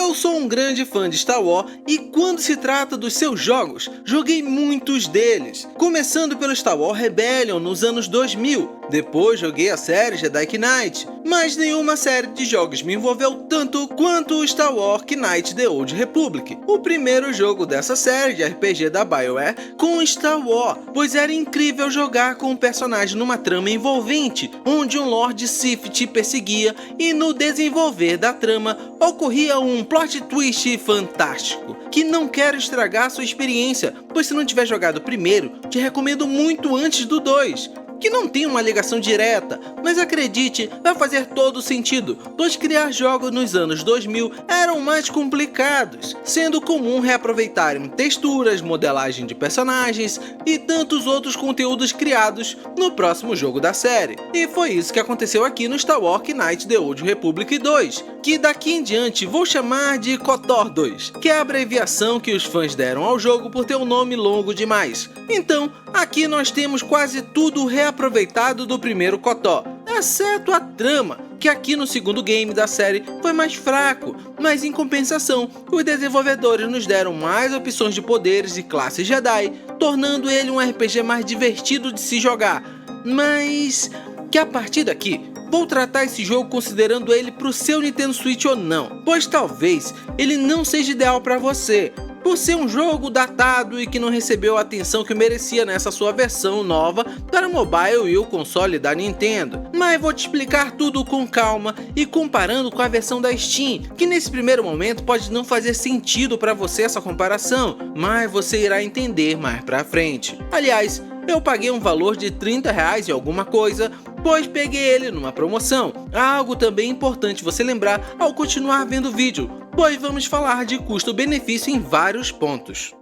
Eu sou um grande fã de Star Wars e quando se trata dos seus jogos, joguei muitos deles, começando pelo Star Wars Rebellion nos anos 2000, depois joguei a série Jedi Knight, mas nenhuma série de jogos me envolveu tanto quanto o Star Wars Knights The Old Republic, o primeiro jogo dessa série de RPG da BioWare com Star Wars, pois era incrível jogar com um personagem numa trama envolvente, onde um Lord Sith te perseguia e no desenvolver da trama ocorria um plot twist fantástico, que não quero estragar sua experiência, pois se não tiver jogado o primeiro, te recomendo muito antes do 2, que não tem uma ligação direta, mas acredite, vai fazer todo sentido, pois criar jogos nos anos 2000 eram mais complicados, sendo comum reaproveitarem texturas, modelagem de personagens e tantos outros conteúdos criados no próximo jogo da série. E foi isso que aconteceu aqui no Star Wars Knights The Old Republic 2, que daqui em diante vou chamar de KOTOR 2, que é a abreviação que os fãs deram ao jogo por ter um nome longo demais. Então, aqui nós temos quase tudo reaproveitado do primeiro KOTOR, exceto a trama, que aqui no segundo game da série foi mais fraco, mas em compensação, os desenvolvedores nos deram mais opções de poderes e classes Jedi, tornando ele um RPG mais divertido de se jogar, mas que a partir daqui vou tratar esse jogo considerando ele pro seu Nintendo Switch ou não, pois talvez ele não seja ideal para você, por ser um jogo datado e que não recebeu a atenção que merecia nessa sua versão nova para mobile e o console da Nintendo. Mas vou te explicar tudo com calma e comparando com a versão da Steam, que nesse primeiro momento pode não fazer sentido para você essa comparação, mas você irá entender mais pra frente. Aliás, eu paguei um valor de R$30 e alguma coisa, pois peguei ele numa promoção. Algo também importante você lembrar ao continuar vendo o vídeo, pois vamos falar de custo-benefício em vários pontos.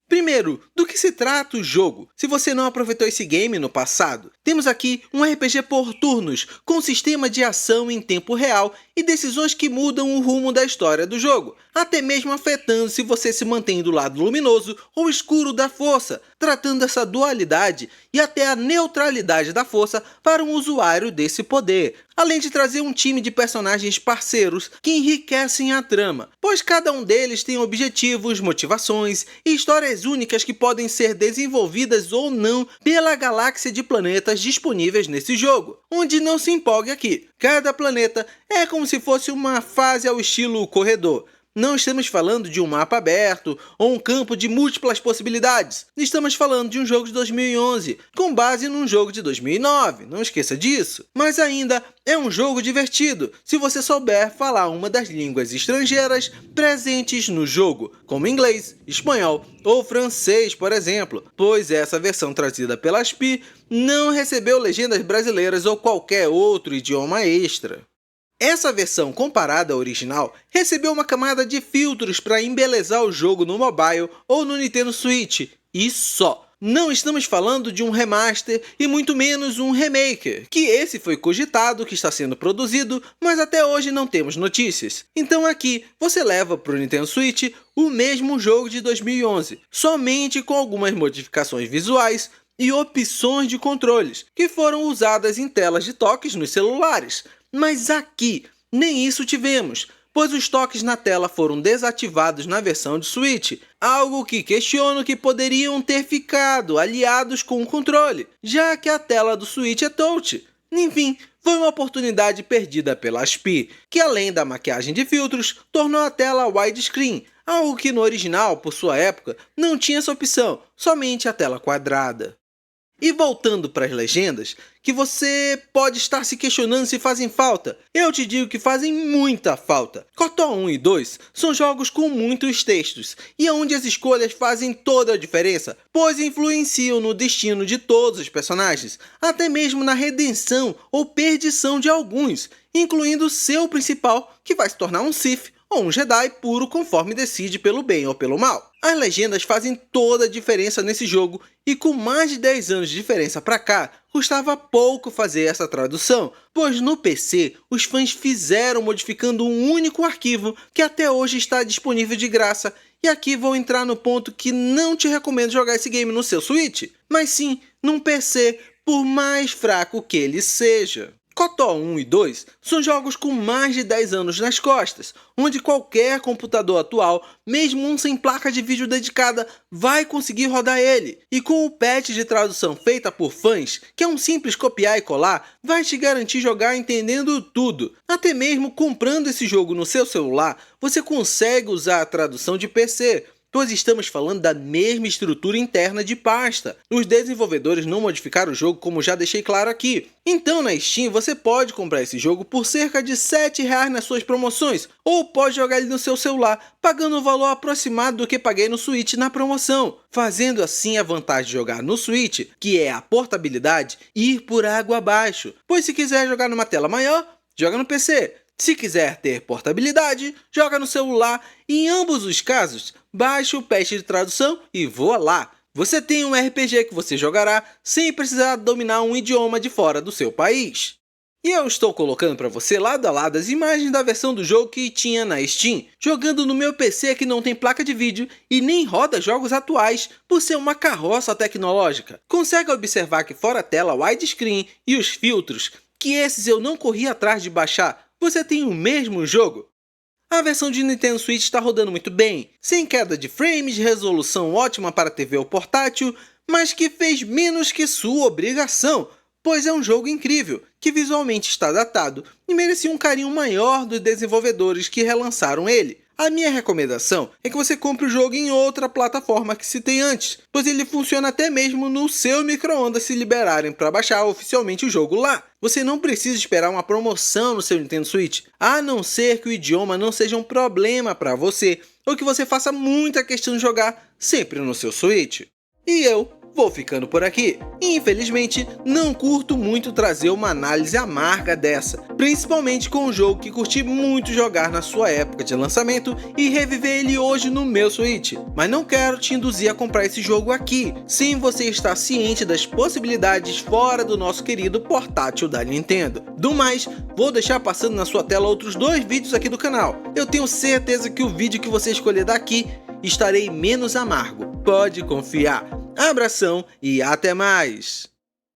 Primeiro, do que se trata o jogo? Se você não aproveitou esse game no passado, temos aqui um RPG por turnos, com sistema de ação em tempo real e decisões que mudam o rumo da história do jogo, até mesmo afetando se você se mantém do lado luminoso ou escuro da força, tratando essa dualidade e até a neutralidade da força para um usuário desse poder, além de trazer um time de personagens parceiros que enriquecem a trama, pois cada um deles tem objetivos, motivações e histórias únicas que podem ser desenvolvidas ou não pela galáxia de planetas disponíveis nesse jogo, onde não se empolgue aqui, cada planeta é como se fosse uma fase ao estilo corredor. Não estamos falando de um mapa aberto ou um campo de múltiplas possibilidades. Estamos falando de um jogo de 2011, com base num jogo de 2009, não esqueça disso. Mas ainda é um jogo divertido, se você souber falar uma das línguas estrangeiras presentes no jogo, como inglês, espanhol ou francês, por exemplo, pois essa versão trazida pela SPI não recebeu legendas brasileiras ou qualquer outro idioma extra. Essa versão comparada à original recebeu uma camada de filtros para embelezar o jogo no mobile ou no Nintendo Switch, e só. Não estamos falando de um remaster e muito menos um remake, que esse foi cogitado, que está sendo produzido, mas até hoje não temos notícias. Então aqui você leva para o Nintendo Switch o mesmo jogo de 2011, somente com algumas modificações visuais e opções de controles, que foram usadas em telas de toques nos celulares. Mas aqui, nem isso tivemos, pois os toques na tela foram desativados na versão de Switch, algo que questiono que poderiam ter ficado aliados com o controle, já que a tela do Switch é touch. Enfim, foi uma oportunidade perdida pela SPI, que além da maquiagem de filtros, tornou a tela widescreen, algo que no original, por sua época, não tinha essa opção, somente a tela quadrada. E voltando para as legendas, que você pode estar se questionando se fazem falta, eu te digo que fazem muita falta. KOTOR 1 e 2 são jogos com muitos textos, e onde as escolhas fazem toda a diferença, pois influenciam no destino de todos os personagens, até mesmo na redenção ou perdição de alguns, incluindo o seu principal, que vai se tornar um Sith, ou um Jedi puro conforme decide pelo bem ou pelo mal. As legendas fazem toda a diferença nesse jogo e com mais de 10 anos de diferença pra cá, custava pouco fazer essa tradução, pois no PC os fãs fizeram modificando um único arquivo que até hoje está disponível de graça. E aqui vou entrar no ponto que não te recomendo jogar esse game no seu Switch, mas sim num PC, por mais fraco que ele seja. KOTOR 1 e 2 são jogos com mais de 10 anos nas costas, onde qualquer computador atual, mesmo um sem placa de vídeo dedicada, vai conseguir rodar ele. E com o patch de tradução feita por fãs, que é um simples copiar e colar, vai te garantir jogar entendendo tudo. Até mesmo comprando esse jogo no seu celular, você consegue usar a tradução de PC, pois estamos falando da mesma estrutura interna de pasta. Os desenvolvedores não modificaram o jogo, como já deixei claro aqui. Então na Steam você pode comprar esse jogo por cerca de R$ 7,00 nas suas promoções, ou pode jogar ele no seu celular, pagando o valor aproximado do que paguei no Switch na promoção, fazendo assim a vantagem de jogar no Switch, que é a portabilidade, ir por água abaixo, pois se quiser jogar numa tela maior, joga no PC. Se quiser ter portabilidade, joga no celular e em ambos os casos, baixe o patch de tradução e voa lá. Você tem um RPG que você jogará sem precisar dominar um idioma de fora do seu país. E eu estou colocando para você lado a lado as imagens da versão do jogo que tinha na Steam, jogando no meu PC que não tem placa de vídeo e nem roda jogos atuais, por ser uma carroça tecnológica. Consegue observar que fora a tela widescreen e os filtros, que esses eu não corri atrás de baixar, você tem o mesmo jogo? A versão de Nintendo Switch está rodando muito bem, sem queda de frames, resolução ótima para TV ou portátil, mas que fez menos que sua obrigação, pois é um jogo incrível, que visualmente está datado e merecia um carinho maior dos desenvolvedores que relançaram ele. A minha recomendação é que você compre o jogo em outra plataforma que citei antes, pois ele funciona até mesmo no seu micro-ondas se liberarem para baixar oficialmente o jogo lá. Você não precisa esperar uma promoção no seu Nintendo Switch, a não ser que o idioma não seja um problema para você, ou que você faça muita questão de jogar sempre no seu Switch. E eu vou ficando por aqui. Infelizmente, não curto muito trazer uma análise amarga dessa, principalmente com um jogo que curti muito jogar na sua época de lançamento e reviver ele hoje no meu Switch. Mas não quero te induzir a comprar esse jogo aqui, sem você estar ciente das possibilidades fora do nosso querido portátil da Nintendo. Do mais, vou deixar passando na sua tela outros 2 vídeos aqui do canal. Eu tenho certeza que o vídeo que você escolher daqui, estarei menos amargo. Pode confiar. Abração e até mais!